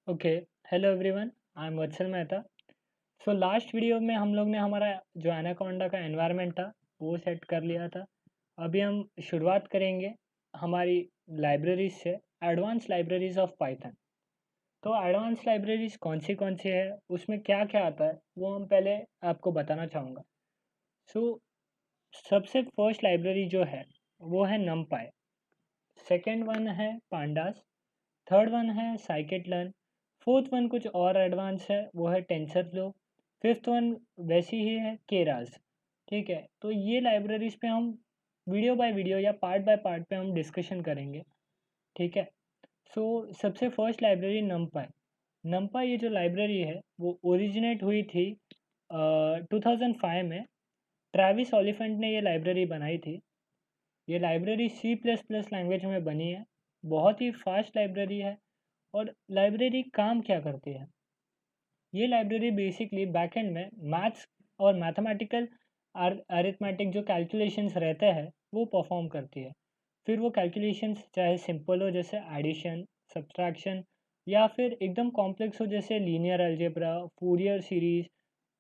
Okay. Hello everyone, I am Vatsal Mehta. So last video में हम लोग ने हमारा जो एनाकोंडा का एनवायरनमेंट था वो सेट कर लिया था। अभी हम शुरुआत करेंगे हमारी लाइब्रेरीज से, एडवांस लाइब्रेरीज ऑफ पाइथन। तो एडवांस लाइब्रेरीज कौन सी है, उसमें क्या क्या आता है, वो हम पहले आपको बताना चाहूँगा। सो सबसे फर्स्ट लाइब्रेरी जो है वो है नमपाई। सेकेंड वन है पांडास। थर्ड वन है साइकिट-लर्न। फोर्थ वन कुछ और एडवांस है, वो है टेंसरफ्लो। फिफ्थ वन वैसी ही है, केरास। ठीक है, तो ये लाइब्रेरीज पे हम वीडियो बाय वीडियो या पार्ट बाय पार्ट पे हम डिस्कशन करेंगे। ठीक है। सो सबसे फर्स्ट लाइब्रेरी नमपाई। नमपाई ये जो लाइब्रेरी है वो ओरिजिनेट हुई थी 2005 में। ट्रैविस ओलिफेंट ने ये लाइब्रेरी बनाई थी। ये लाइब्रेरी C++ लैंग्वेज में बनी है। बहुत ही फास्ट लाइब्रेरी है। और लाइब्रेरी काम क्या करती है? ये लाइब्रेरी बेसिकली बैकएंड में मैथ्स और मैथमेटिकल अरिथमेटिक जो कैलकुलेशंस रहते हैं वो परफॉर्म करती है। फिर वो कैलकुलेशंस चाहे सिंपल हो जैसे एडिशन, सब्ट्रैक्शन, या फिर एकदम कॉम्प्लेक्स हो जैसे लीनियर अलजेब्रा, फूरियर सीरीज,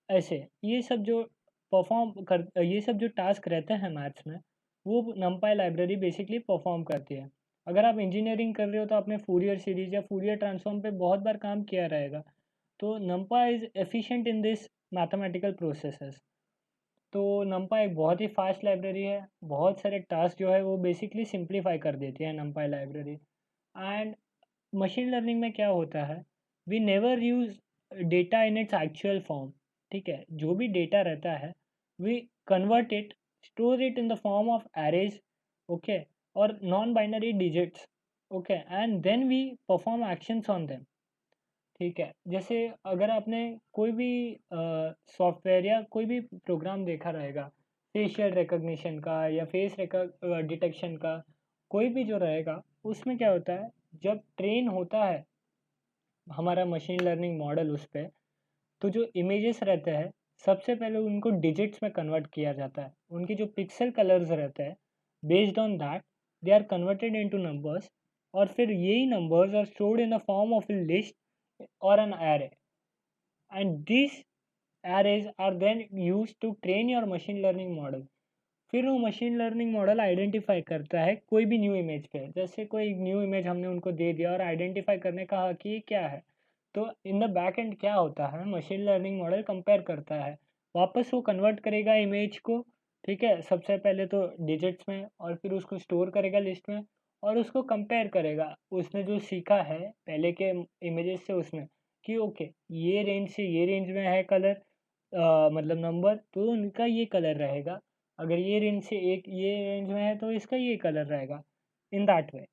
ऐसे ये सब जो टास्क रहते हैं मैथ्स में, वो नमपाई लाइब्रेरी बेसिकली परफॉर्म करती है। अगर आप इंजीनियरिंग कर रहे हो तो आपने फूरियर सीरीज या फूरियर ट्रांसफॉर्म पे बहुत बार काम किया रहेगा। तो numpy is efficient in this mathematical processes. तो numpy एक बहुत ही फास्ट लाइब्रेरी है। बहुत सारे टास्क जो है वो बेसिकली सिंप्लीफाई कर देती है numpy library. And machine learning में क्या होता है, we never use data in its actual form. ठीक है, जो भी डेटा रहता है we convert it, store it in the form of arrays, okay, और non binary digits, okay, and then we perform actions on them. ठीक है, जैसे अगर आपने कोई भी सॉफ्टवेयर या कोई भी प्रोग्राम देखा रहेगा, फेशियल रिकग्निशन का या फेस डिटेक्शन का, कोई भी जो रहेगा, उसमें क्या होता है, जब ट्रेन होता है हमारा मशीन लर्निंग मॉडल उस पे, तो जो इमेजेस रहते हैं सबसे पहले उनको डिजिट्स में कन्वर्ट किया जाता है। उनके जो पिक्सल कलर्स रहते हैं, based on that they are converted into numbers. और फिर यही numbers are stored in the form of a list और an array, and these arrays are then used to train your machine learning model। फिर वो machine learning model identify करता है कोई भी न्यू इमेज पे। जैसे कोई न्यू इमेज हमने उनको दे दिया और आइडेंटिफाई करने कहा कि ये क्या है, तो इन द बैक एंड क्या होता है, मशीन लर्निंग मॉडल कंपेयर करता है, वापस वो कन्वर्ट करेगा इमेज को। ठीक है, सबसे पहले तो डिजिट्स में, और फिर उसको स्टोर करेगा लिस्ट में, और उसको कंपेयर करेगा उसने जो सीखा है पहले के इमेजेस से उसमें, कि ओके ये रेंज से ये रेंज में है कलर, मतलब नंबर, तो उनका ये कलर रहेगा। अगर ये रेंज से एक ये रेंज में है तो इसका ये कलर रहेगा, in that way.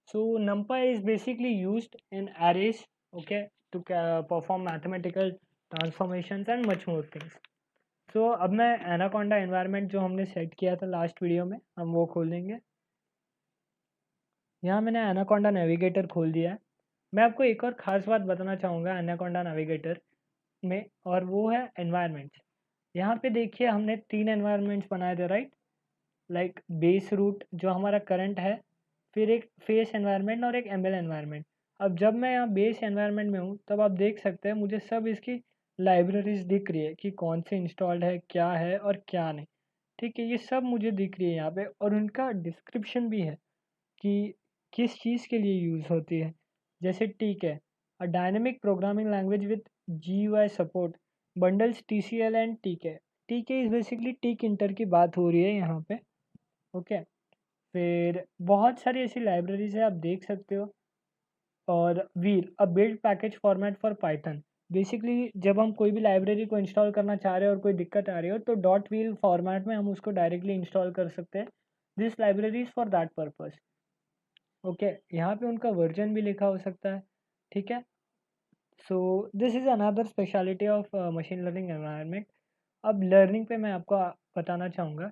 So numpy is basically used in arrays, okay, to perform mathematical transformations and much more things। सो अब मैं एनाकोंडा एनवायरनमेंट जो हमने सेट किया था लास्ट वीडियो में, हम वो खोल देंगे। यहाँ मैंने एनाकोंडा नेविगेटर खोल दिया है। मैं आपको एक और ख़ास बात बताना चाहूँगा एनाकोंडा नेविगेटर में, और वो है एनवायरनमेंट्स। यहाँ पे देखिए हमने 3 एनवायरनमेंट्स बनाए थे, राइट? लाइक बेस रूट जो हमारा करंट है, फिर एक फेस एनवायरनमेंट और एक एमएल एनवायरनमेंट। अब जब मैं यहाँ बेस एनवायरनमेंट में हूँ तब आप देख सकते हैं मुझे सब इसकी लाइब्रेरीज दिख रही है कि कौन से इंस्टॉल्ड है, क्या है और क्या नहीं। ठीक है, ये सब मुझे दिख रही है यहाँ पे, और उनका डिस्क्रिप्शन भी है कि किस चीज़ के लिए यूज़ होती है। जैसे टीक है, a dynamic programming language with GUI support, bundles TCL and Tk है। Tk is basically Tkinter की बात हो रही है यहाँ पे, ओके। फिर बहुत सारी ऐसी लाइब्रेरीज है, आप देख सकते हो। और wheel, a build package format for Python. Basically जब हम कोई भी लाइब्रेरी को इंस्टॉल करना चाह रहे हो और कोई दिक्कत आ रही हो तो डॉट व्हील फॉर्मेट में हम उसको डायरेक्टली इंस्टॉल कर सकते हैं। This libraries for that purpose, okay. यहाँ पे उनका वर्जन भी लिखा हो सकता है। ठीक है, so this is another speciality of machine learning environment. अब लर्निंग पे मैं आपको बताना चाहूँगा।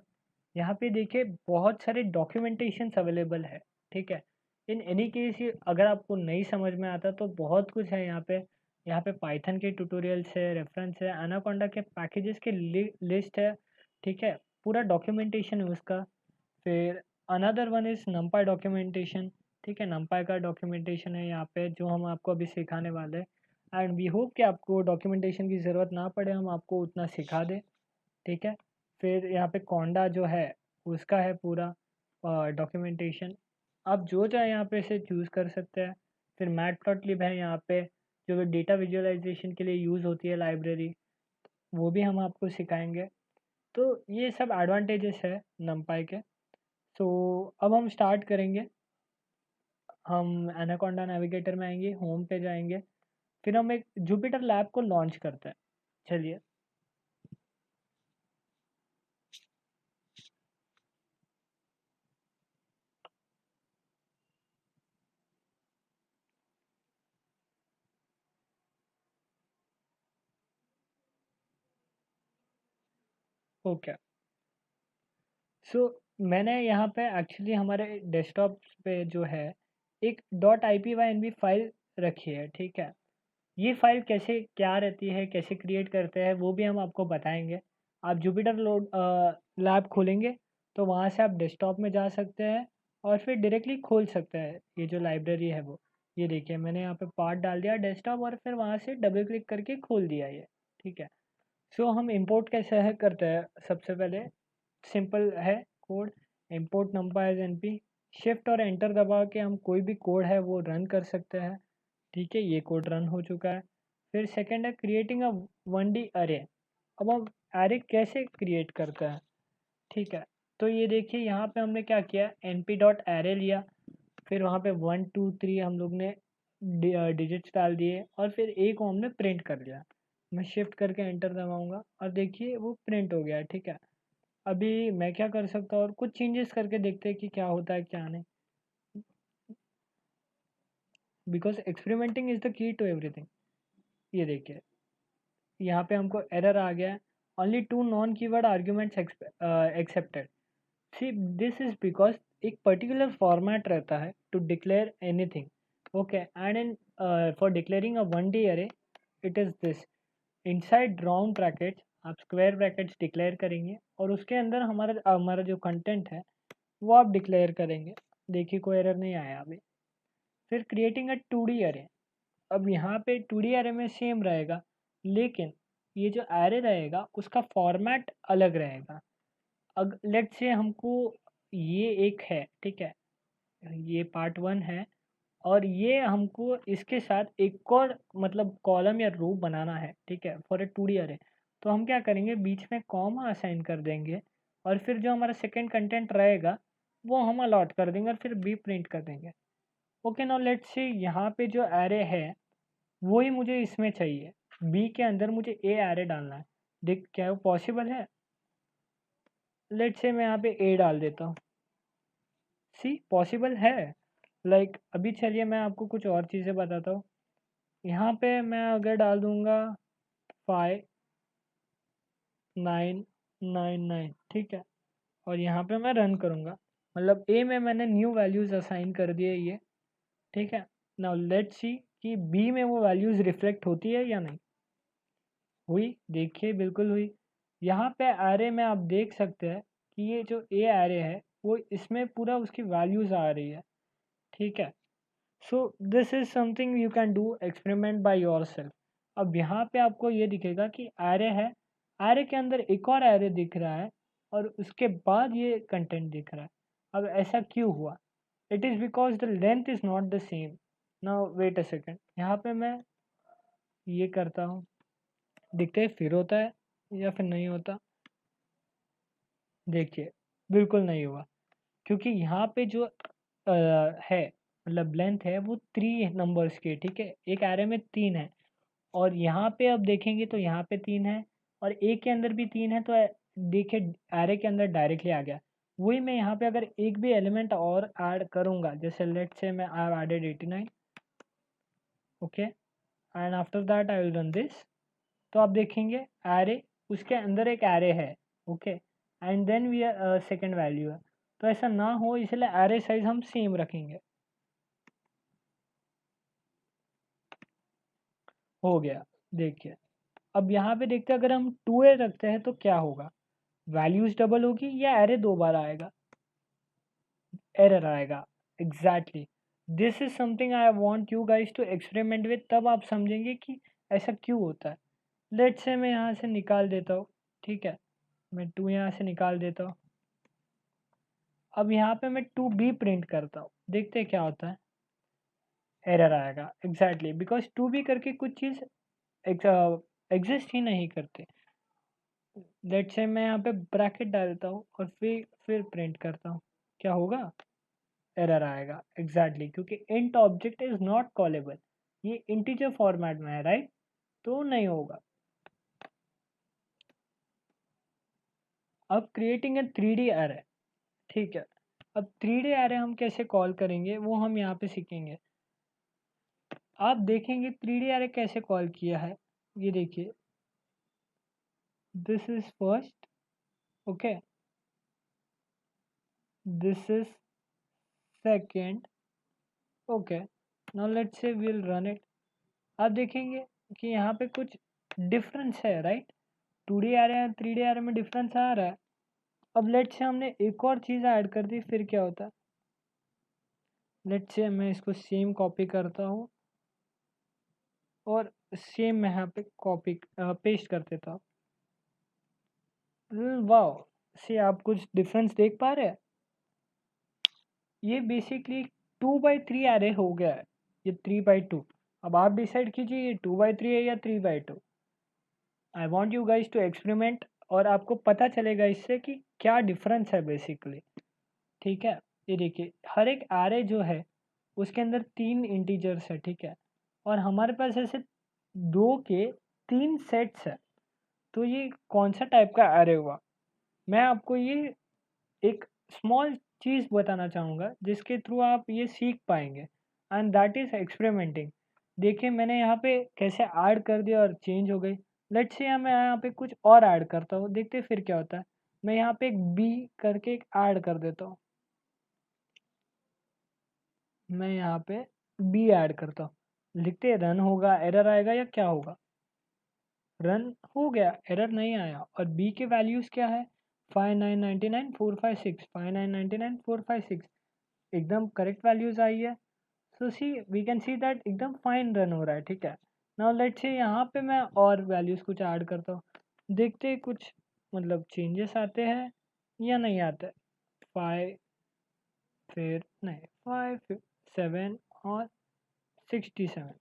यहाँ पे देखिए बहुत सारे डॉक्यूमेंटेशंस अवेलेबल है। ठीक है, इन एनी केस ये अगर आपको नहीं समझ में आता तो बहुत कुछ है यहाँ पे। यहाँ पे पाइथन के ट्यूटोरियल्स है, रेफरेंस है, एनाकोंडा के पैकेजेस के लिस्ट है। ठीक है, पूरा डॉक्यूमेंटेशन है उसका। फिर another one is numpy documentation. ठीक है, numpy का डॉक्यूमेंटेशन है यहाँ पे जो हम आपको अभी सिखाने वाले हैं एंड वी होप कि आपको डॉक्यूमेंटेशन की ज़रूरत ना पड़े, हम आपको उतना सिखा दें। ठीक है, फिर यहाँ पे कॉन्डा जो है उसका है पूरा डॉक्यूमेंटेशन, आप जो चाहे यहाँ पे से चूज़ कर सकते हैं। फिर मैटप्लॉटलिब है यहाँ पे जो डेटा विजुअलाइजेशन के लिए यूज़ होती है लाइब्रेरी, वो भी हम आपको सिखाएंगे। तो ये सब एडवांटेजेस है numpy के। सो अब हम स्टार्ट करेंगे, हम एनाकोंडा नेविगेटर में आएंगे, होम पे जाएंगे, फिर हम एक जुपिटर लैब को लॉन्च करते हैं। चलिए, ओके। सो मैंने यहाँ पे एक्चुअली हमारे डेस्कटॉप पे जो है एक .ipynb फाइल रखी है। ठीक है, ये फाइल कैसे क्या रहती है, कैसे क्रिएट करते हैं, वो भी हम आपको बताएंगे। आप जुपिटर लोड लैब खोलेंगे तो वहाँ से आप डेस्कटॉप में जा सकते हैं और फिर डायरेक्टली खोल सकते हैं ये जो लाइब्रेरी है वो। ये देखिए मैंने यहाँ पे पार्ट डाल दिया डेस्कटॉप और फिर वहाँ से डबल क्लिक करके खोल दिया ये। ठीक है, सो हम इंपोर्ट कैसे है करते हैं, सबसे पहले सिंपल है code, import numpy as np, shift और एंटर दबा के हम कोई भी कोड है वो रन कर सकते हैं। ठीक है, ये कोड रन हो चुका है। फिर सेकंड है क्रिएटिंग अ 1D अरे। अब हम अरे कैसे क्रिएट करते हैं, ठीक है, तो ये देखिए यहाँ पे हमने क्या किया, np.array लिया, फिर वहाँ पे 1 2 3 हम लोग ने डिजिट्स डाल दिए और फिर ए को हमने प्रिंट कर लिया। मैं शिफ्ट करके एंटर दबाऊंगा और देखिए वो प्रिंट हो गया। ठीक है, अभी मैं क्या कर सकता हूँ और कुछ चेंजेस करके देखते हैं कि क्या होता है क्या नहीं, because experimenting is the key to everything. ये देखिए यहाँ पे हमको एरर आ गया है, only 2 non keyword arguments accepted. See this is because एक पर्टिकुलर फॉर्मेट रहता है to declare anything. Okay, and in for declaring a 1D array it is this, inside round brackets आप स्क्वायर ब्रैकेट्स डिक्लेयर करेंगे और उसके अंदर हमारा हमारा जो कंटेंट है वो आप डिक्लेयर करेंगे। देखिए कोई एरर नहीं आया अभी। फिर क्रिएटिंग अ 2D अरे, अब यहाँ पे 2D अरे में सेम रहेगा लेकिन ये जो एरे रहेगा उसका फॉर्मेट अलग रहेगा। अग लेट्स से हमको ये एक है, ठीक है, ये पार्ट 1 है और ये हमको इसके साथ एक और मतलब कॉलम या रो बनाना है। ठीक है, फॉर ए 2D अरे, तो हम क्या करेंगे, बीच में कॉमा असाइन कर देंगे और फिर जो हमारा सेकंड कंटेंट रहेगा वो हम अलॉट कर देंगे और फिर बी प्रिंट कर देंगे। ओके, नाउ लेट्स से यहाँ पे जो एरे है वही मुझे इसमें चाहिए, बी के अंदर मुझे ए एरे डालना है। देख क्या वो पॉसिबल है, लेट्स से मैं यहाँ पे ए डाल देता हूँ। सी पॉसिबल है, लाइक अभी चलिए मैं आपको कुछ और चीज़ें बताता हूँ। यहाँ पे मैं अगर डाल दूँगा 5999, ठीक है, और यहाँ पे मैं रन करूँगा, मतलब ए में मैंने न्यू वैल्यूज़ असाइन कर दिए ये। ठीक है, नाउ लेट्स सी कि बी में वो वैल्यूज़ रिफ्लेक्ट होती है या नहीं। हुई, देखिए बिल्कुल हुई। यहाँ पे एरे में आप देख सकते हैं कि ये जो ए एरे है वो इसमें पूरा उसकी वैल्यूज़ आ रही है। ठीक है, so this is something you can do experiment by yourself. अब यहाँ पे आपको ये दिखेगा कि एरे है, एरे के अंदर एक और एरे दिख रहा है और उसके बाद ये कंटेंट दिख रहा है। अब ऐसा क्यों हुआ, it is because the length is not the same. Now wait a second, यहाँ पे मैं ये करता हूँ, देखते हैं फिर होता है या फिर नहीं होता। देखिए बिल्कुल नहीं हुआ, क्योंकि यहाँ पे जो है मतलब लेंथ है वो 3 नंबर्स की है। ठीक है, एक एरे में 3 है और यहाँ पे अब देखेंगे तो यहाँ पे 3 है और ए के अंदर भी 3 है, तो देखिए एरे के अंदर डायरेक्टली आ गया। वही मैं यहाँ पे अगर एक भी एलिमेंट और ऐड करूँगा, जैसे लेट्स से मैं I have added 89, okay, and after that I will run this, तो आप देखेंगे एरे उसके अंदर एक एरे है। Okay, and then we second value है, तो ऐसा ना हो इसलिए एरे साइज हम सेम रखेंगे। हो गया, देखिए अब यहाँ पे देखते हैं अगर हम 2A रखते हैं तो क्या होगा, वैल्यूज डबल होगी या एरे 2 बार आएगा, एरर आएगा। Exactly, this is something I want you guys to experiment with, तब आप समझेंगे कि ऐसा क्यों होता है। लेट्स से मैं यहाँ से निकाल देता हूँ, ठीक है, मैं 2 यहाँ से निकाल देता हूँ। अब यहाँ पे मैं 2b प्रिंट करता हूँ, देखते हैं क्या होता है। एरर आएगा एग्जैक्टली, बिकॉज 2b करके कुछ चीज़ एग्जिस्ट ही नहीं करते। लेट्स से मैं यहाँ पे ब्रैकेट डालता हूँ और फिर प्रिंट करता हूँ, क्या होगा? एरर आएगा एग्जैक्टली, क्योंकि int object is not callable, ये इंटीजर फॉर्मेट में है, राइट? तो नहीं होगा। अब क्रिएटिंग ए 3D एरे, ठीक है। अब 3D एरे हम कैसे कॉल करेंगे वो हम यहाँ पे सीखेंगे। आप देखेंगे 3D एरे कैसे कॉल किया है, ये देखिए, this is first, okay, this is second, okay. Now let's say will run it. आप देखेंगे कि यहाँ पे कुछ डिफरेंस है, राइट? 2D एरे और 3D एरे में डिफरेंस आ रहा है। अब लेट्स से हमने एक और चीज़ ऐड कर दी, फिर क्या होता है? लेट्स से मैं इसको सेम कॉपी करता हूँ और सेम मैं यहाँ पे कॉपी पेस्ट कर देता हूँ। वाओ, से आप कुछ डिफरेंस देख पा रहे हैं? ये बेसिकली 2x3 एरे हो गया है, ये 3x2। अब आप डिसाइड कीजिए ये 2x3 है या 3x2। I want you guys to experiment, और आपको पता चलेगा इससे कि क्या डिफरेंस है बेसिकली, ठीक है। ये देखिए, हर एक एरे जो है उसके अंदर 3 इंटीजर्स है, ठीक है, और हमारे पास ऐसे 2 के 3 सेट्स है। तो ये कौन सा टाइप का एरे हुआ? मैं आपको ये एक स्मॉल चीज़ बताना चाहूँगा जिसके थ्रू आप ये सीख पाएंगे, एंड दैट इज़ एक्सपेरिमेंटिंग। देखिए मैंने यहाँ पे कैसे ऐड कर दिया और चेंज हो गई। लेट्स से मैं यहाँ पे कुछ और ऐड करता हूँ, देखते हैं फिर क्या होता है। मैं यहाँ पे एक बी करके एक ऐड कर देता हूँ, मैं यहाँ पे बी ऐड करता हूँ, लिखते हैं रन होगा, एरर आएगा या क्या होगा? रन हो गया, एरर नहीं आया। और बी के वैल्यूज़ क्या है? 5999 456, 5999 456, एकदम करेक्ट वैल्यूज़ आई है। सो सी वी कैन सी दैट एकदम फाइन रन हो रहा है, ठीक है। नाउ लेट्स से यहाँ पे मैं और वैल्यूज़ कुछ ऐड करता हूँ, देखते हैं कुछ मतलब चेंजेस आते हैं या नहीं आते। 5, फिर नहीं 5 7 और 67,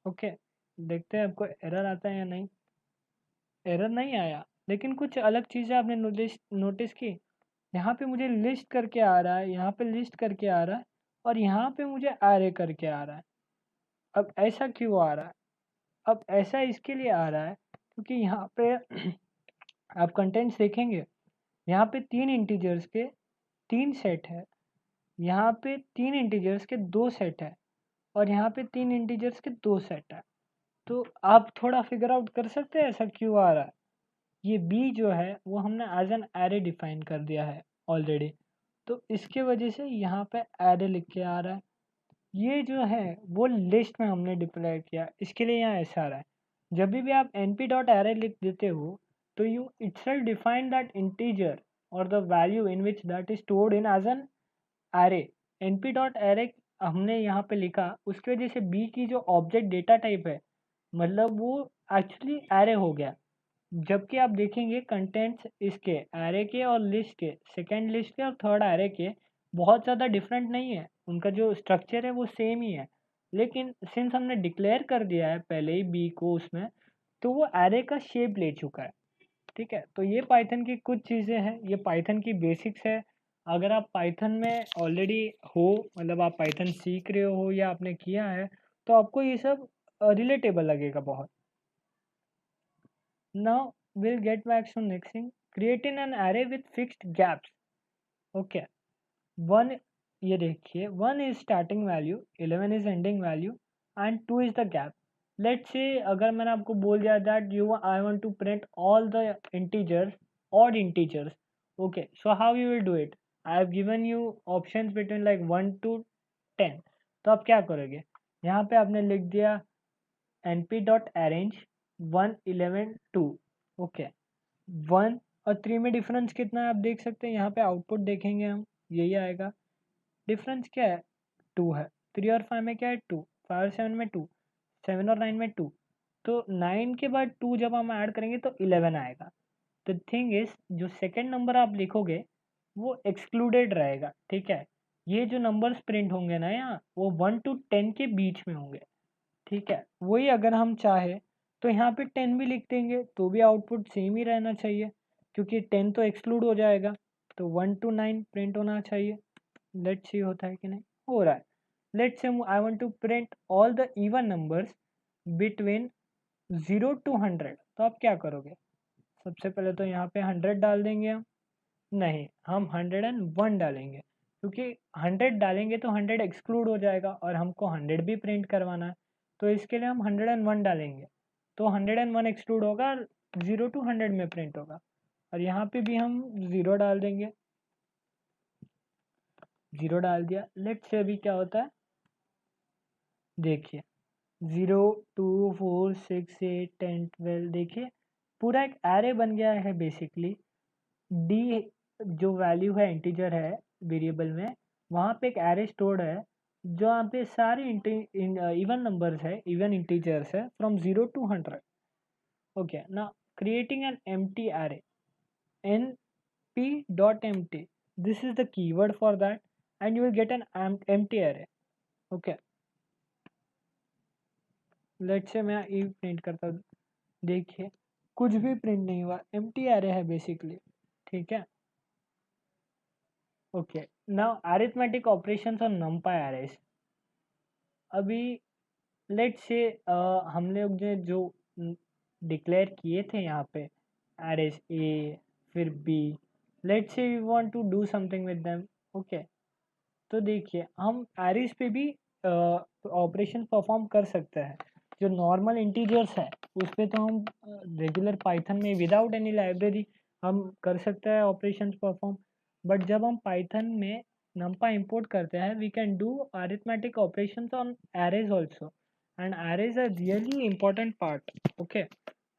ओके। देखते हैं आपको एरर आता है या नहीं। एरर नहीं आया, लेकिन कुछ अलग चीज़ें आपने नोटिस की। यहाँ पे मुझे लिस्ट करके आ रहा है, यहाँ पे लिस्ट करके आ रहा है, और यहाँ पे मुझे एरे करके आ रहा है। अब ऐसा क्यों आ रहा है? अब ऐसा इसके लिए आ रहा है क्योंकि यहाँ पे आप कंटेंट्स देखेंगे, यहाँ पे 3 इंटीजर्स के 3 सेट है, यहाँ पे 3 इंटीजर्स के 2 सेट है, और यहाँ पे 3 इंटीजर्स के 2 सेट है। तो आप थोड़ा फिगर आउट कर सकते हैं ऐसा क्यों आ रहा है। ये बी जो है वो हमने एज एन एरे डिफाइन कर दिया है ऑलरेडी, तो इसके वजह से यहाँ पे एरे लिख के आ रहा है। ये जो है वो लिस्ट में हमने डिप्लॉय किया, इसके लिए यहाँ ऐसा आ रहा है। जब भी आप np.array लिख देते हो तो you itself define that integer or the value in which that is stored in as an array। np.array हमने यहाँ पे लिखा, उसकी वजह से b की जो ऑब्जेक्ट डेटा टाइप है मतलब वो एक्चुअली एरे हो गया। जबकि आप देखेंगे कंटेंट्स इसके एरे के और लिस्ट के, सेकेंड लिस्ट के और थर्ड एरे के बहुत ज़्यादा डिफरेंट नहीं है, उनका जो स्ट्रक्चर है वो सेम ही है। लेकिन सिंस हमने डिक्लेयर कर दिया है पहले ही बी को उसमें, तो वो एरे का शेप ले चुका है, ठीक है। तो ये पाइथन की कुछ चीज़ें हैं, ये पाइथन की बेसिक्स है। अगर आप पाइथन में ऑलरेडी हो, मतलब आप पाइथन सीख रहे हो या आपने किया है, तो आपको ये सब रिलेटेबल लगेगा बहुत। Now we'll get back to next thing. Creating an array with fixed gaps. Okay. One, ये देखिए, 1 is starting value, 11 is ending value, and 2 is the gap. Let's say अगर मैंने आपको बोल दिया that I want to print all the integers, odd integers. Okay, so how you will do it? I have given you options between like 1 to 10. तो आप क्या करोगे? यहाँ पे आपने लिख दिया np.arrange 1 11 2, ओके। 1 और 3 में डिफरेंस कितना है आप देख सकते हैं, यहाँ पे आउटपुट देखेंगे हम, यही आएगा। डिफरेंस क्या है? 2 है, 3 और 5 में क्या है 2, 5 और 7 में 2, 7 और 9 में 2, तो 9 के बाद 2 जब हम ऐड करेंगे तो 11 आएगा। द थिंग इज जो सेकेंड नंबर आप लिखोगे वो एक्सक्लूडेड रहेगा, ठीक है। ये जो नंबर्स प्रिंट होंगे ना यहाँ, वो 1 to 10 के बीच में होंगे, ठीक है। वही अगर हम चाहे तो यहाँ पे 10 भी लिख देंगे तो भी आउटपुट सेम ही रहना चाहिए, क्योंकि 10 तो एक्सक्लूड हो जाएगा, तो 1 to 9 प्रिंट होना चाहिए। लेट्स सी होता है कि नहीं, हो रहा है। Let's say I want to print all the even numbers between 0 to 100, तो आप क्या करोगे? सबसे पहले तो यहाँ पे 100 डाल देंगे हम, नहीं हम 101 डालेंगे, क्योंकि 100 डालेंगे तो 100 एक्सक्लूड हो जाएगा और हमको 100 भी प्रिंट करवाना है, तो इसके लिए हम 101 डालेंगे, तो 101 एक्सक्लूड होगा, 0 to 100 में प्रिंट होगा। और यहाँ पे भी हम 0 डाल देंगे, 0 डाल दिया। लेट्स से अभी क्या होता है देखिए, 0 2 4 6 8 10 12, देखिए पूरा एक एरे बन गया है बेसिकली। डी जो वैल्यू है इंटीजर है वेरिएबल में, वहाँ पे एक एरे स्टोर्ड है जो यहाँ पे सारे इवन नंबर्स है, इवन इंटीजर्स है from 0 to 100। Okay, now creating an empty array, np.empty, this is the keyword for that and you will get an empty array। Okay, let's say मैं ई print करता हूँ, देखिए कुछ भी प्रिंट नहीं हुआ, एम्प्टी एरे है बेसिकली, ठीक है। Okay, now arithmetic operations on numpy arrays। अभी लेट्स से हम लोग ने जो डिक्लेयर किए थे यहाँ पे एरेस ए फिर B, let's say we want to do something with them. Okay, तो देखिए हम एरेस पे भी ऑपरेशन परफॉर्म कर सकते हैं। जो नॉर्मल इंटीजर्स है उस पे तो हम रेगुलर पाइथन में विदाउट एनी लाइब्रेरी हम कर सकते हैं ऑपरेशंस परफॉर्म, बट जब हम पाइथन में numpy इंपोर्ट करते हैं we can do arithmetic operations on arrays also, and arrays are really important part. Okay,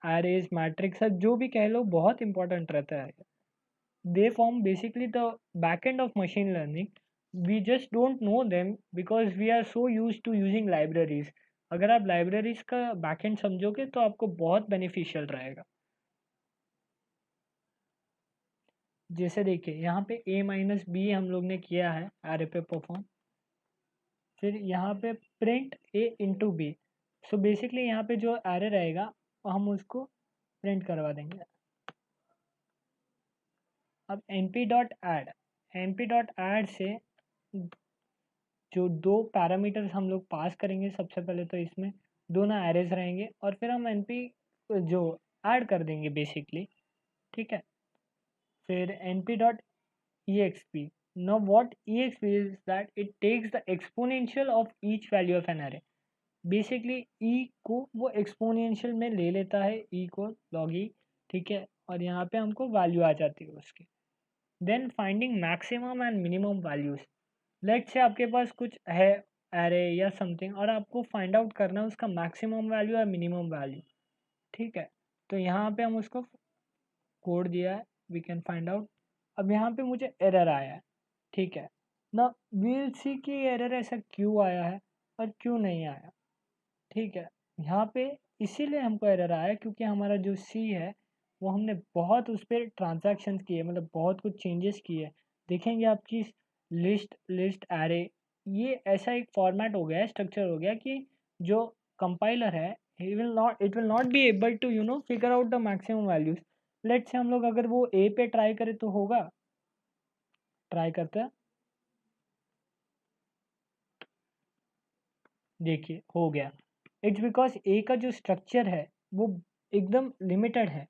arrays matrix जो भी कह लो बहुत इंपॉर्टेंट रहता है, they form basically the backend of machine learning, we just don't know them because we are so used to using libraries। अगर आप libraries का backend समझोगे तो आपको बहुत beneficial रहेगा। जैसे देखिए यहाँ पे a माइनस बी हम लोग ने किया है एरे पे परफॉर्म, फिर यहाँ पे print a into B, so basically यहाँ पे जो एरे रहेगा हम उसको प्रिंट करवा देंगे। अब np.add से जो दो पैरामीटर्स हम लोग पास करेंगे, सबसे पहले तो इसमें दोनों एरेज रहेंगे और फिर हम np जो ऐड कर देंगे बेसिकली, ठीक है। फिर np.exp, now what exp is that it takes the exponential of each value of an array, basically e को वो एक्सपोनेंशियल में ले लेता है, e को log e, ठीक है, और यहाँ पे हमको वैल्यू आ जाती है उसकी। Then finding maximum and minimum values, let's say आपके पास कुछ है एरे या समथिंग और आपको फाइंड आउट करना है उसका मैक्सिमम वैल्यू या मिनिमम वैल्यू, ठीक है। तो यहाँ पे हम उसको कोड दिया है, वी कैन फाइंड आउट। अब यहाँ पे मुझे एरर आया है, ठीक है ना, वील सी कि एरर ऐसा क्यों आया है और क्यों नहीं आया, ठीक है। यहाँ पे इसीलिए हमको एरर आया क्योंकि हमारा जो सी है वो हमने बहुत उस पर ट्रांजैक्शन किए, मतलब बहुत कुछ चेंजेस किए। देखेंगे आपकी लिस्ट एरे, ये ऐसा एक फॉर्मेट हो गया है, स्ट्रक्चर हो गया कि जो कंपाइलर है it will not be able to figure out the maximum values. Let's say हम लोग अगर वो ए पे ट्राई करें तो होगा, ट्राई करते हैं, देखिए हो गया। इट्स बिकॉज ए का जो स्ट्रक्चर है वो एकदम लिमिटेड है,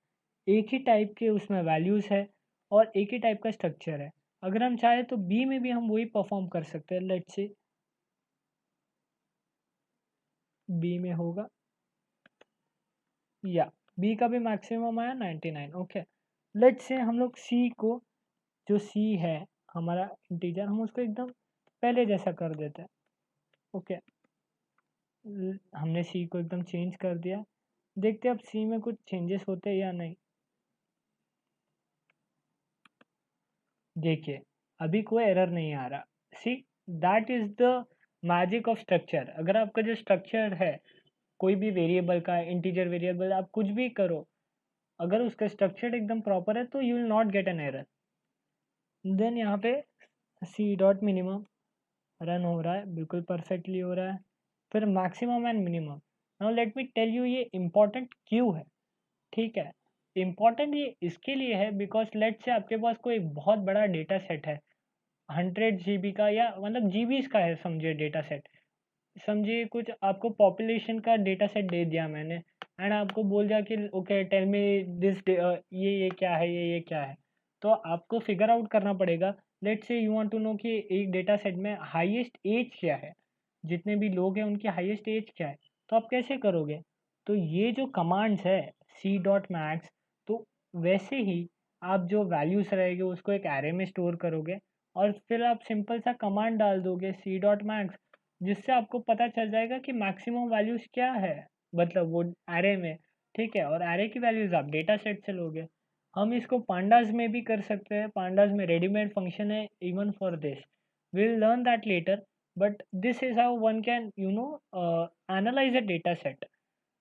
एक ही टाइप के उसमें वैल्यूज़ है और एक ही टाइप का स्ट्रक्चर है। अगर हम चाहें तो बी में भी हम वही परफॉर्म कर सकते हैं, लेट्स से बी में होगा या बी का भी मैक्सिमम आया 99। ओके, लेट्स से हम लोग सी को, जो सी है हमारा इंटीजर, हम उसको एकदम पहले जैसा कर देते हैं। ओके, हमने सी को एकदम चेंज कर दिया, देखते हैं अब सी में कुछ चेंजेस होते हैं या नहीं। देखिए अभी कोई एरर नहीं आ रहा, see that is the magic of structure, अगर आपका जो स्ट्रक्चर है कोई भी वेरिएबल का, इंटीजर वेरिएबल, आप कुछ भी करो, अगर उसका स्ट्रक्चर एकदम प्रॉपर है तो you will not get an error. Then यहाँ पे सी डॉट मिनिमम रन हो रहा है, बिल्कुल परफेक्टली हो रहा है। फिर maximum and minimum, now let me tell you ये इम्पोर्टेंट क्यों है। ठीक है, इम्पोर्टेंट ये इसके लिए है बिकॉज लेट से आपके पास कोई बहुत बड़ा डेटा सेट है, 100 GB का, या मतलब जीबीज का है समझिए डेटा सेट। समझिए कुछ आपको पॉपुलेशन का डेटा सेट दे दिया मैंने, एंड आपको बोल दिया कि ओके टेल मी दिस, ये क्या है, ये क्या है। तो आपको फिगर आउट करना पड़ेगा। Let's say you want to know कि एक डेटा सेट में हाईएस्ट एज क्या है, जितने भी लोग हैं उनकी हाईएस्ट एज क्या है, तो आप कैसे करोगे। तो ये जो कमांड्स है सी डॉट मैक्स, तो वैसे ही आप जो वैल्यूज रहेंगे उसको एक एरे में स्टोर करोगे, और फिर आप सिंपल सा कमांड डाल दोगे सी डॉट मैक्स, जिससे आपको पता चल जाएगा कि मैक्सिमम वैल्यूज क्या है, मतलब वो एरे में। ठीक है, और एरे की वैल्यूज आप डेटा सेट से लोगे। हम इसको पांडाज में भी कर सकते हैं, पांडाज में रेडीमेड फंक्शन है even for this, will learn that later. But this is how one can analyse a data set.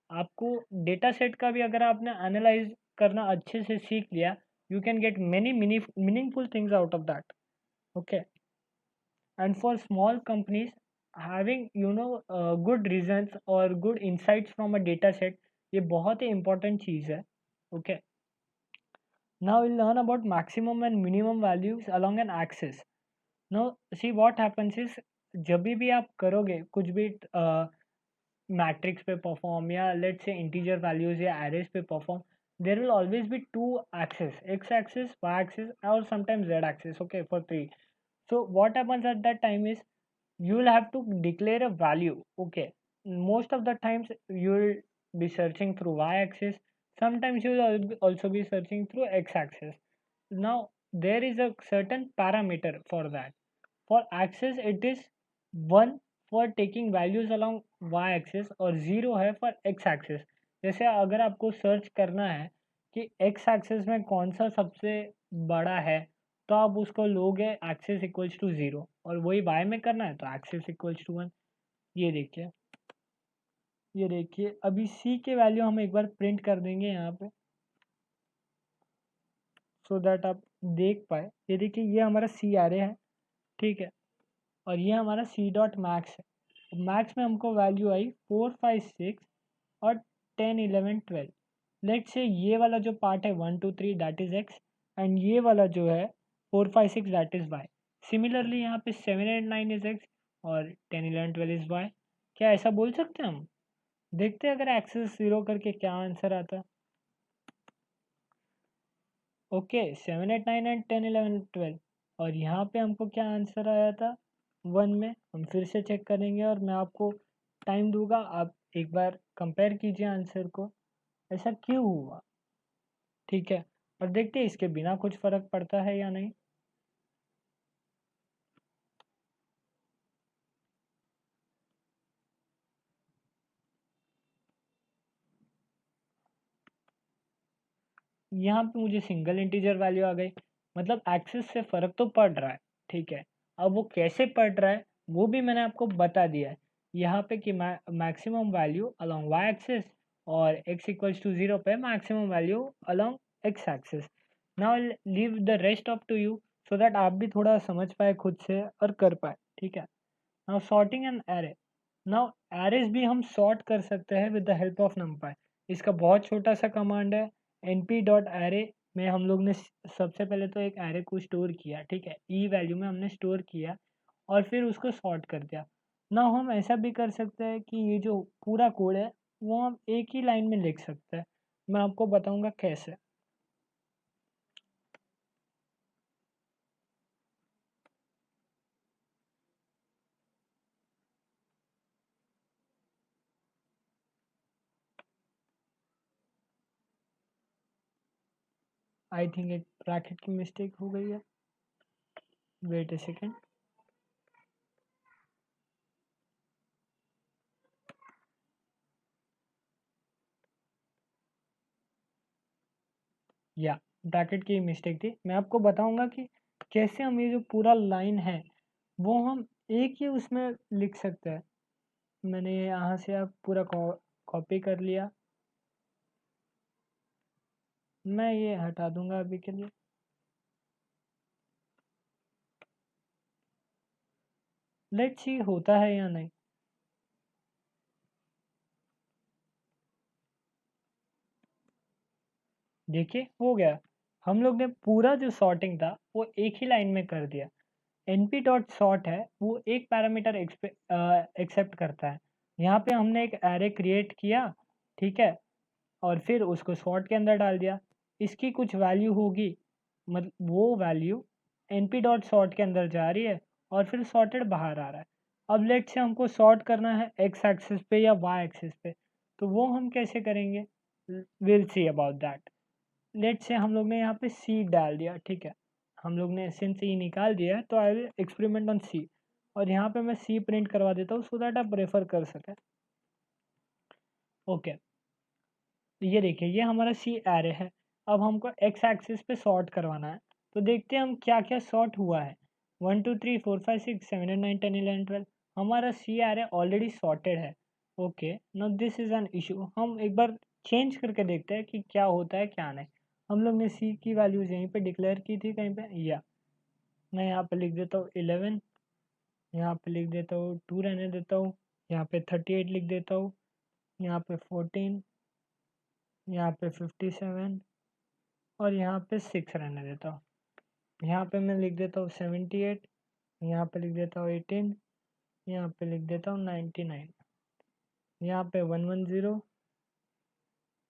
आपको डेटा सेट का भी अगर आपने एनालाइज करना अच्छे से सीख लिया, you can get many meaningful things out of that. Okay, and for small companies, having good reasons or good insights from a data set, ये बहुत ही important चीज़ है। Okay, now we'll learn about maximum and minimum values along an axis. Now see what happens is, जब भी आप करोगे कुछ भी matrix पे परफॉर्म, या लेट से इंटीजर वैल्यूज या एरेज पे perform, there will always be two axes, x axis, y axis, और sometimes z axis. Okay, for three. So what happens at that time is, you will have to declare a value. Okay, most of the times you will be searching through y-axis, sometimes you will also be searching through x-axis. Now there is a certain parameter for that. For axis it is 1 for taking values along y-axis, और 0 है for x-axis। जैसे अगर आपको search करना है कि x-axis में कौन सा सबसे बड़ा है, तो आप उसको लोगे एक्सिस इक्वल्स टू 0, और वही वाई में करना है तो एक्सिस इक्वल्स टू 1। ये देखिए, ये देखिए, अभी सी के वैल्यू हम एक बार प्रिंट कर देंगे यहाँ पे, सो दैट आप देख पाए। ये देखिए, ये हमारा सी एरे है। ठीक है, और ये हमारा सी डॉट मैक्स है। मैक्स में हमको वैल्यू आई 4, 5, 6 और 10, 11, 12। लेट से ये वाला जो पार्ट है 1, 2, 3 दैट इज एक्स, एंड ये वाला जो है 4, 5, 6 दैट इज वाई। सिमिलरली यहाँ पे 7, 8, 9 इज एक्स, और 10, 11, 12 इज वाई। क्या ऐसा बोल सकते हैं हम? देखते हैं अगर एक्सेस 0 करके क्या आंसर आता है। ओके, 7, 8, 9 एंड 10, 11, 12, और यहाँ पे हमको क्या आंसर आया था 1 में। हम फिर से चेक करेंगे और मैं आपको टाइम दूंगा, आप एक बार कंपेयर कीजिए आंसर को, ऐसा क्यों हुआ। ठीक है, और देखते हैं इसके बिना कुछ फ़र्क पड़ता है या नहीं। यहाँ पे मुझे सिंगल इंटीजर वैल्यू आ गई, मतलब एक्सिस से फ़र्क तो पड़ रहा है। ठीक है, अब वो कैसे पड़ रहा है वो भी मैंने आपको बता दिया है यहाँ पे कि maximum value along Y axis, और x इक्वल्स टू 0 पे maximum value along x axis. Now leave the rest of to you, so that आप भी थोड़ा समझ पाए खुद से और कर पाए। ठीक है, now sorting an array. Now arrays भी हम सॉर्ट कर सकते हैं with the help of numpy। इसका बहुत छोटा सा कमांड है, np डॉट एरे में हम लोग ने सबसे पहले तो एक एरे को स्टोर किया। ठीक है, ई वैल्यू में हमने स्टोर किया और फिर उसको सॉर्ट कर दिया। ना हम ऐसा भी कर सकते हैं कि ये जो पूरा कोड है वो हम एक ही लाइन में लिख सकते हैं। मैं आपको बताऊंगा कैसे। आई थिंक एक ब्रैकेट की मिस्टेक हो गई है, वेट ए सेकेंड। या ब्रैकेट की मिस्टेक थी। मैं आपको बताऊंगा कि कैसे हम ये जो पूरा लाइन है वो हम एक ही उसमें लिख सकते हैं। मैंने यहाँ से अब पूरा कॉपी कर लिया, मैं ये हटा दूंगा अभी के लिए। लेट्स सी होता है या नहीं। देखिए हो गया, हम लोग ने पूरा जो सॉर्टिंग था वो एक ही लाइन में कर दिया। np डॉट सॉर्ट है वो एक पैरामीटर एक्सेप्ट करता है। यहाँ पे हमने एक एरे क्रिएट किया, ठीक है, और फिर उसको सॉर्ट के अंदर डाल दिया। इसकी कुछ वैल्यू होगी, मतलब वो वैल्यू np डॉट सॉर्ट के अंदर जा रही है और फिर सॉर्टेड बाहर आ रहा है। अब लेट से हमको सॉर्ट करना है एक्स एक्सिस पे या वाई एक्सिस पे, तो वो हम कैसे करेंगे, will see about that. Let say हम लोग ने यहाँ पे सी डाल दिया, ठीक है, हम लोग ने सिंस ई निकाल दिया है तो आई विल एक्सपेरिमेंट ऑन सी, और यहाँ पे मैं सी प्रिंट करवा देता हूँ सो दैट आप रेफर कर सकें। ओके, ये देखिए ये हमारा सी एरे है। अब हमको एक्स एक्सिस पे सॉर्ट करवाना है, तो देखते हैं हम क्या क्या सॉर्ट हुआ है। 1 2 3 4 5 6 7 8 9 10 11 12 हमारा सी एरे ऑलरेडी सॉर्टेड है। Okay, now this is an issue, हम एक बार चेंज करके देखते हैं कि क्या होता है क्या नहीं। हम लोग ने सी की वैल्यूज़ यहीं पे डिक्लेयर की थी कहीं पे, या मैं यहाँ पे लिख देता हूँ 11, यहाँ पे लिख देता हूँ 2 रहने देता हूँ, यहाँ पे 38 लिख देता हूँ, यहाँ पे 14, यहाँ पे 57 और यहाँ पे 6 रहने देता हूँ। यहाँ पे मैं लिख देता हूँ 78, यहाँ पे लिख देता हूँ 18, यहाँ पे लिख देता हूँ 99, यहाँ पे 110,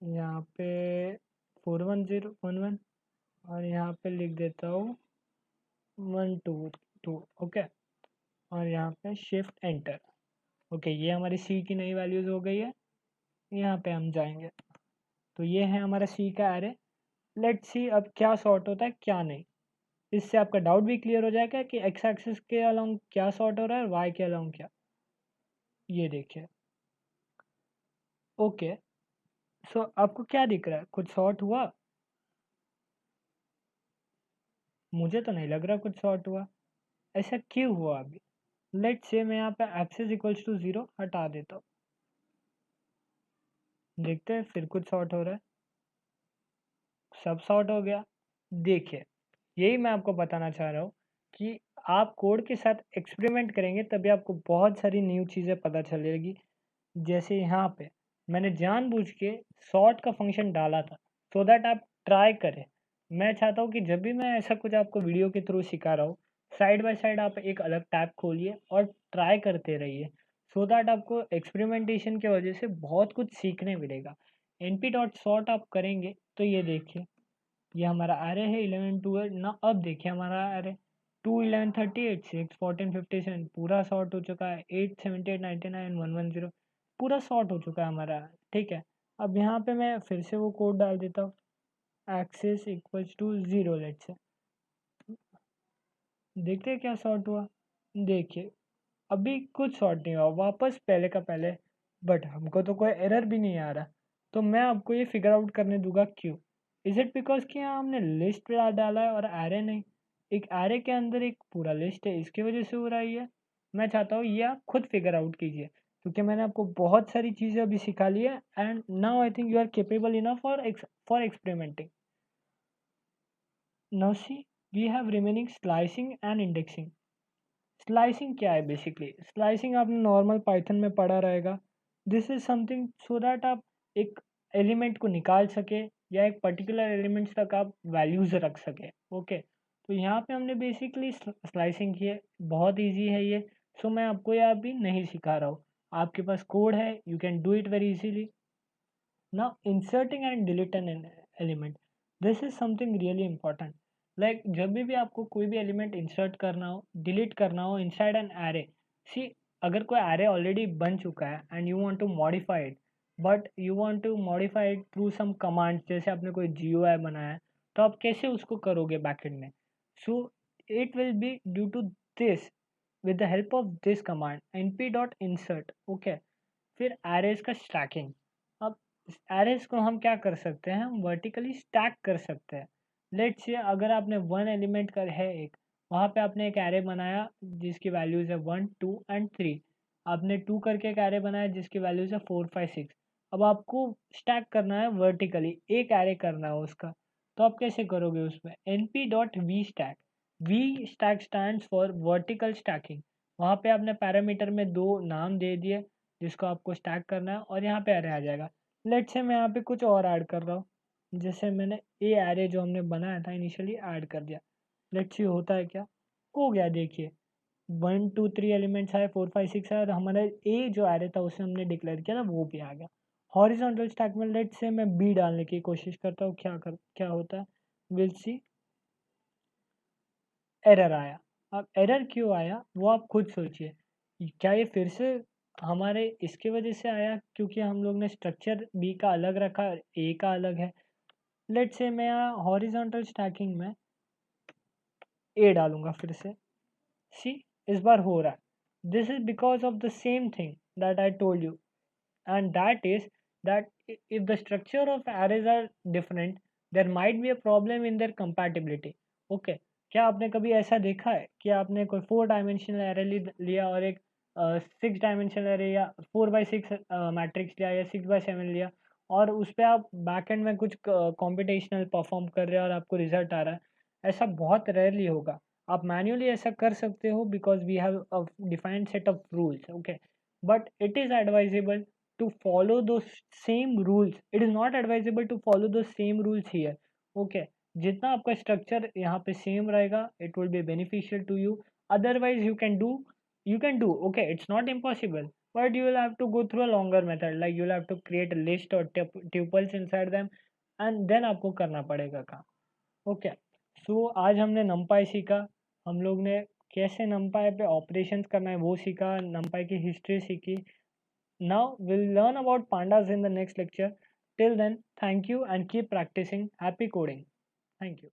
यहाँ पे 41011 और यहाँ पे लिख देता हूँ 122। ओके, और यहाँ पे शिफ्ट एंटर। ओके, ये हमारी सी की नई वैल्यूज़ हो गई है। यहाँ पे हम जाएंगे तो ये है हमारा सी का एरे। लेट्स सी अब क्या सॉर्ट होता है क्या नहीं। इससे आपका डाउट भी क्लियर हो जाएगा कि एक्स एक्सिस के अलोंग क्या सॉर्ट हो रहा है और वाई के अलोंग क्या। ये देखिए, ओके, सो आपको क्या दिख रहा है, कुछ सॉर्ट हुआ? मुझे तो नहीं लग रहा कुछ शॉर्ट हुआ। ऐसा क्यों हुआ अभी? लेट से मैं यहाँ पे एक्सिस इक्वल्स टू 0 हटा देता हूँ, देखते हैं फिर कुछ शॉर्ट हो रहा है। सब शॉर्ट हो गया। देखिए, यही मैं आपको बताना चाह रहा हूँ कि आप कोड के साथ एक्सपेरिमेंट करेंगे तभी आपको बहुत सारी न्यू चीज़ें पता चलेगी। जैसे यहाँ पे मैंने जानबूझ के सॉर्ट का फंक्शन डाला था सो दैट आप ट्राई करें। मैं चाहता हूँ कि जब भी मैं ऐसा कुछ आपको वीडियो के थ्रू सिखा रहा हूँ, साइड बाय साइड आप एक अलग टैब खोलिए और ट्राई करते रहिए सो दैट आपको एक्सपेरिमेंटेशन की वजह से बहुत कुछ सीखने मिलेगा। np डॉट सॉर्ट आप करेंगे तो ये देखिए, ये हमारा एरे है 11 12 ना। अब देखिए हमारा एरे 2 11 38 6 14 57 पूरा सॉर्ट हो चुका है। 8 78 99 110 पूरा सॉर्ट हो चुका है हमारा, ठीक है। अब यहाँ पे मैं फिर से वो कोड डाल देता हूँ, एक्सिस इक्वल्स टू 0 लेट से, देखते हैं क्या सॉर्ट हुआ। देखिए अभी कुछ सॉर्ट नहीं हुआ, वापस पहले का पहले, बट हमको तो कोई एरर भी नहीं आ रहा। तो मैं आपको ये फिगर आउट करने दूंगा क्यों। इज़ इट बिकॉज कि यहाँ हमने लिस्ट डाला है और एरे नहीं। एक एरे के अंदर एक पूरा लिस्ट है, इसकी वजह से हो रहा है ये। मैं चाहता हूँ ये आप खुद फिगर आउट कीजिए, क्योंकि मैंने आपको बहुत सारी चीज़ें अभी सिखा ली है and now I think you are capable enough for experimenting. Now see, we have remaining slicing and indexing. Slicing क्या है? बेसिकली स्लाइसिंग आपने नॉर्मल पाइथन में पढ़ा रहेगा। This is something so that आप एक एलिमेंट को निकाल सके या एक पर्टिकुलर एलिमेंट्स तक आप वैल्यूज रख सके। ओके, तो यहाँ पे हमने बेसिकली स्लाइसिंग की है, बहुत इजी है ये। सो मैं आपको ये अभी नहीं सिखा रहा हूँ, आपके पास कोड है, you can do it very easily. Now, inserting and delete an element. This is something really important. Like जब भी आपको कोई भी एलिमेंट इंसर्ट करना हो, डिलीट करना हो इनसाइड एन एरे, सी अगर कोई एरे ऑलरेडी बन चुका है and you want to modify it, but you want to modify it through some commands, जैसे आपने कोई GUI बनाया है, तो आप कैसे उसको करोगे बैकएंड में? So it will be due to this, with the help of this command np.insert। Okay, फिर एरेज का स्टैकिंग। अब एरेज को हम क्या कर सकते हैं, हम वर्टिकली स्टैक कर सकते हैं। लेट्स से अगर आपने वन एलिमेंट का है एक, वहाँ पे आपने एक एरे बनाया जिसकी वैल्यूज़ है 1 2 एंड 3। आपने 2 करके एक एरे बनाया जिसकी वैल्यूज़ है 4 5 6। अब आपको स्टैक करना है वर्टिकली, एक एरे करना है उसका। तो आप कैसे करोगे उसमें np dot V stack. V stack stands for vertical stacking. वहाँ पे आपने पैरामीटर में 2 नाम दे दिए जिसको आपको स्टैक करना है और यहाँ पे एरे आ जाएगा। लेट्स से मैं यहाँ पे कुछ और ऐड कर रहा हूँ, जैसे मैंने ए एरे जो हमने बनाया था इनिशियली ऐड कर दिया। लेट्स सी होता है क्या। हो गया देखिए, 1 2 3 एलिमेंट्स आए, 4 5 6 आए और हमारा ए जो एरे था उसे हमने डिक्लेयर किया था वो भी आ गया। हॉरिजॉन्टल स्टैक में लेट्स से मैं बी डालने की कोशिश करता हूँ, क्या होता है विल सी। एरर आया। अब एरर क्यों आया वो आप खुद सोचिए। क्या ये फिर से हमारे इसकी वजह से आया क्योंकि हम लोग ने स्ट्रक्चर बी का अलग रखा और ए का अलग है। लेट्स से मैं यहाँ हॉरिजॉन्टल स्टैकिंग में ए डालूंगा फिर से। सी, इस बार हो रहा है। This is because of the same thing that I told you, and that is that if the structure of arrays are different, there might be a problem in their compatibility. Okay, क्या आपने कभी ऐसा देखा है कि आपने कोई 4 dimensional array लिया और एक 6 डायमेंशनल एरे या 4x6 मैट्रिक्स लिया या 6x7 लिया और उस पर आप बैकएंड में कुछ कॉम्पिटिशनल परफॉर्म कर रहे हो और आपको रिजल्ट आ रहा है। ऐसा बहुत रेयरली होगा। आप मैन्युअली ऐसा कर सकते हो because we have a defined set of rules. Okay, but it is advisable to follow those same rules. It is not advisable to follow those same rules here. Okay, जितना आपका structure यहाँ पे same रहेगा it will be beneficial to you. Otherwise you can do, okay, it's not impossible, but you will have to go through a longer method, like you will have to create a list or tuples inside them and then आपको करना पड़ेगा काम। Okay, सो आज हमने numpy सीखा। हम लोग ने कैसे numpy पे ऑपरेशंस करना है वो सीखा, numpy की हिस्ट्री सीखी। Now we'll learn about pandas in the next lecture. Till then, thank you and keep practicing. Happy coding. Thank you.